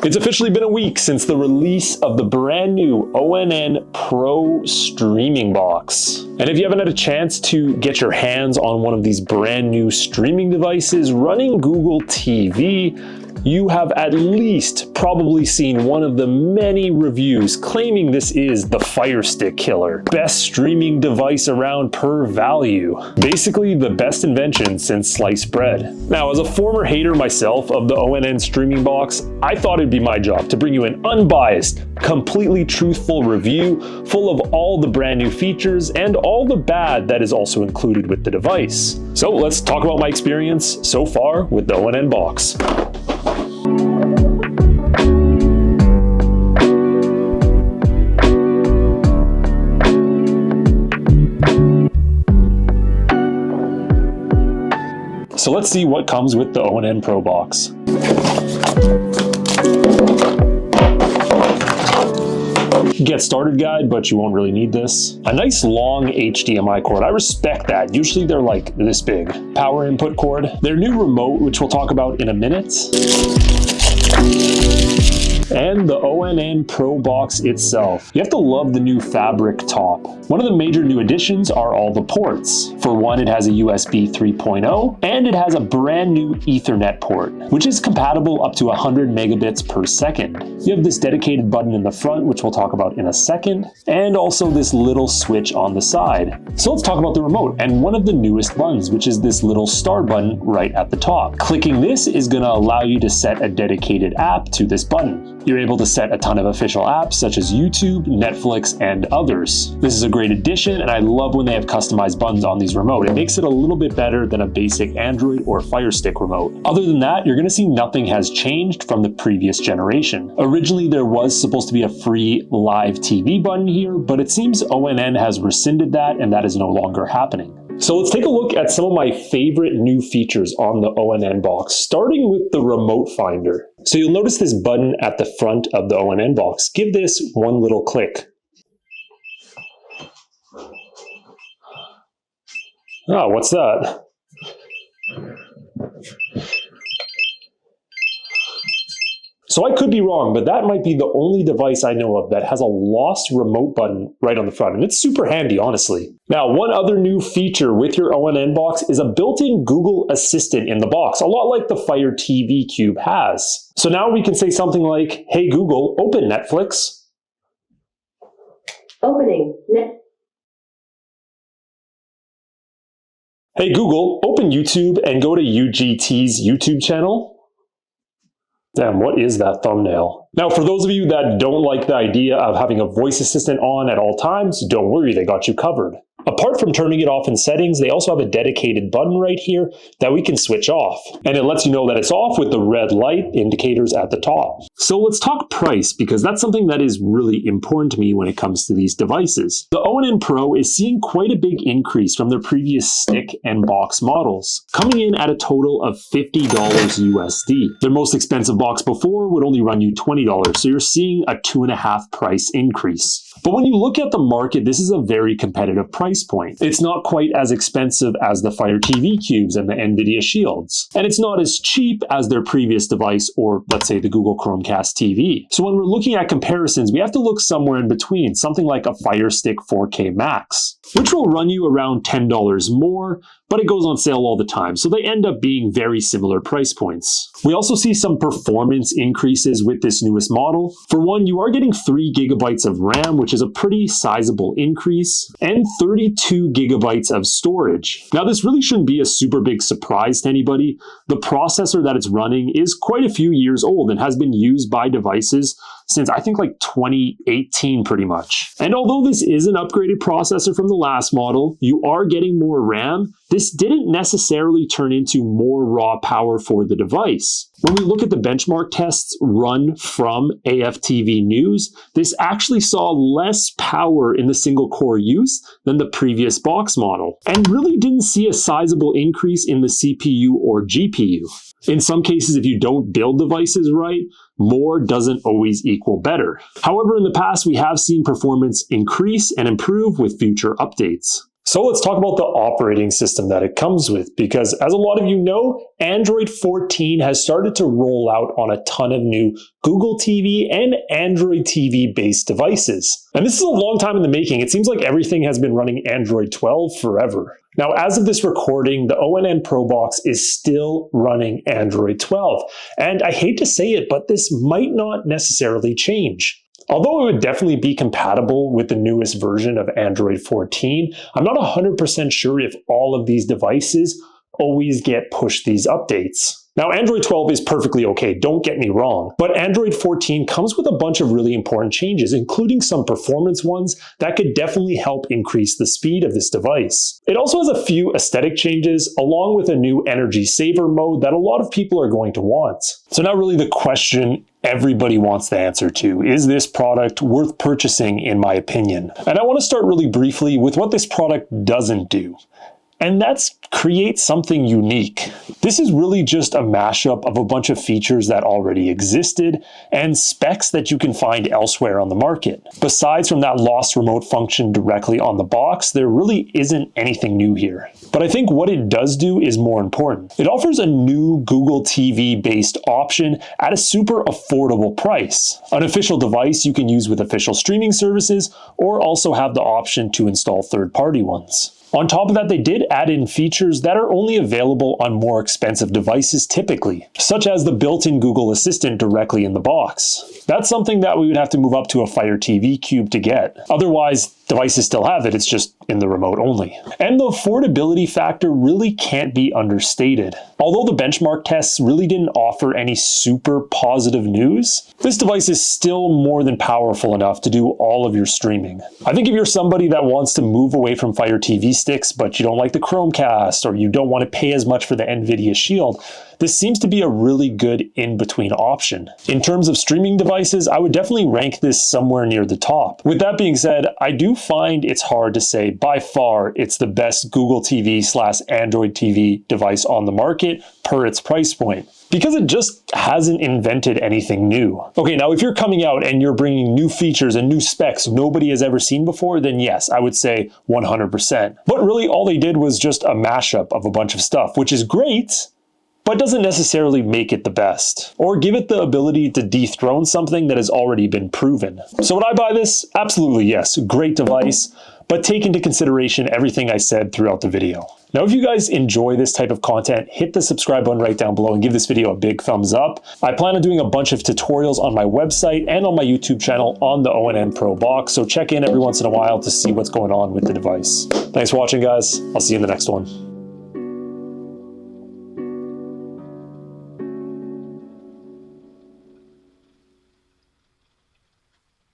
It's officially been a week since the release of the brand new ONN Pro streaming box. And if you haven't had a chance to get your hands on one of these brand new streaming devices running Google TV, you have at least probably seen one of the many reviews claiming this is the Fire Stick killer. Best streaming device around per value. Basically the best invention since sliced bread. Now, as a former hater myself of the ONN streaming box, I thought it'd be my job to bring you an unbiased, completely truthful review full of all the brand new features and all the bad that is also included with the device. So let's talk about my experience so far with the ONN box. So let's see what comes with the ONN Pro box. Get started guide, but you won't really need this. A nice long HDMI cord. I respect that. Usually they're like this big. Power input cord. Their new remote, which we'll talk about in a minute. And the ONN Pro box itself. You have to love the new fabric top. One of the major new additions are all the ports. For one, it has a USB 3.0 and it has a brand new Ethernet port, which is compatible up to 100 megabits per second. You have this dedicated button in the front, which we'll talk about in a second, and also this little switch on the side. So let's talk about the remote and one of the newest buttons, which is this little star button right at the top. Clicking this is going to allow you to set a dedicated app to this button. You're able to set a ton of official apps such as YouTube, Netflix, and others. This is a great addition, and I love when they have customized buttons on these remote. It makes it a little bit better than a basic Android or Fire Stick remote. Other than that, you're going to see nothing has changed from the previous generation. Originally, there was supposed to be a free live TV button here, but it seems ONN has rescinded that, and that is no longer happening. So let's take a look at some of my favorite new features on the ONN box, starting with the remote finder. So you'll notice this button at the front of the ONN box. Give this one little click. Oh, what's that? So I could be wrong, but that might be the only device I know of that has a lost remote button right on the front, and it's super handy, honestly. Now, one other new feature with your ONN box is a built-in Google Assistant in the box, a lot like the Fire TV Cube has. So now we can say something like, "Hey Google, open Netflix." Opening Net. Hey Google, open YouTube and go to UGT's YouTube channel. Damn, what is that thumbnail? Now, for those of you that don't like the idea of having a voice assistant on at all times, don't worry, they got you covered. Apart from turning it off in settings, they also have a dedicated button right here that we can switch off. And it lets you know that it's off with the red light indicators at the top. So let's talk price, because that's something that is really important to me when it comes to these devices. The ONN Pro is seeing quite a big increase from their previous stick and box models, coming in at a total of $50 USD. Their most expensive box before would only run you $20, so you're seeing a 2.5 price increase. But when you look at the market, this is a very competitive price point. It's not quite as expensive as the Fire TV Cubes and the NVIDIA Shields. And it's not as cheap as their previous device or, let's say, the Google Chromecast TV. So when we're looking at comparisons, we have to look somewhere in between, something like a Fire Stick 4K Max, which will run you around $10 more, but it goes on sale all the time, so they end up being very similar price points. We also see some performance increases with this newest model. For one, you are getting 3 gigabytes of RAM, which is a pretty sizable increase, and 32 gigabytes of storage. Now, this really shouldn't be a super big surprise to anybody. The processor that it's running is quite a few years old and has been used by devices since I think like 2018 pretty much. And although this is an upgraded processor from the last model, you are getting more RAM. This didn't necessarily turn into more raw power for the device. When we look at the benchmark tests run from AFTV News, this actually saw less power in the single core use than the previous box model, and really didn't see a sizable increase in the CPU or GPU. In some cases, if you don't build devices right, more doesn't always equal better. However, in the past, we have seen performance increase and improve with future updates. So let's talk about the operating system that it comes with, because as a lot of you know, Android 14 has started to roll out on a ton of new Google TV and Android TV based devices. And this is a long time in the making. It seems like everything has been running Android 12 forever. Now, as of this recording, the ONN Pro Box is still running Android 12. And I hate to say it, but this might not necessarily change. Although it would definitely be compatible with the newest version of Android 14, I'm not 100% sure if all of these devices always get pushed these updates. Now, Android 12 is perfectly okay, don't get me wrong, but Android 14 comes with a bunch of really important changes, including some performance ones that could definitely help increase the speed of this device. It also has a few aesthetic changes, along with a new energy saver mode that a lot of people are going to want. So now really the question everybody wants the answer to: is this product worth purchasing, in my opinion? And I want to start really briefly with what this product doesn't do. And that's create something unique. This is really just a mashup of a bunch of features that already existed and specs that you can find elsewhere on the market. Besides from that lost remote function directly on the box, there really isn't anything new here. But I think what it does do is more important. It offers a new Google TV based option at a super affordable price. An official device you can use with official streaming services, or also have the option to install third-party ones. On top of that, they did add in features that are only available on more expensive devices typically, such as the built-in Google Assistant directly in the box. That's something that we would have to move up to a Fire TV Cube to get. Otherwise, devices still have it, it's just in the remote only. And the affordability factor really can't be understated. Although the benchmark tests really didn't offer any super positive news, this device is still more than powerful enough to do all of your streaming. I think if you're somebody that wants to move away from Fire TV sticks, but you don't like the Chromecast, or you don't want to pay as much for the NVIDIA Shield, this seems to be a really good in-between option. In terms of streaming devices, I would definitely rank this somewhere near the top. With that being said, I do find it's hard to say by far it's the best Google TV/Android TV device on the market per its price point, because it just hasn't invented anything new. Okay, now if you're coming out and you're bringing new features and new specs nobody has ever seen before, then yes, I would say 100%. But really all they did was just a mashup of a bunch of stuff, which is great, but doesn't necessarily make it the best, or give it the ability to dethrone something that has already been proven. So would I buy this? Absolutely yes, great device, but take into consideration everything I said throughout the video. Now, if you guys enjoy this type of content, hit the subscribe button right down below and give this video a big thumbs up. I plan on doing a bunch of tutorials on my website and on my YouTube channel on the ONN Pro Box, so check in every once in a while to see what's going on with the device. Thanks for watching, guys. I'll see you in the next one.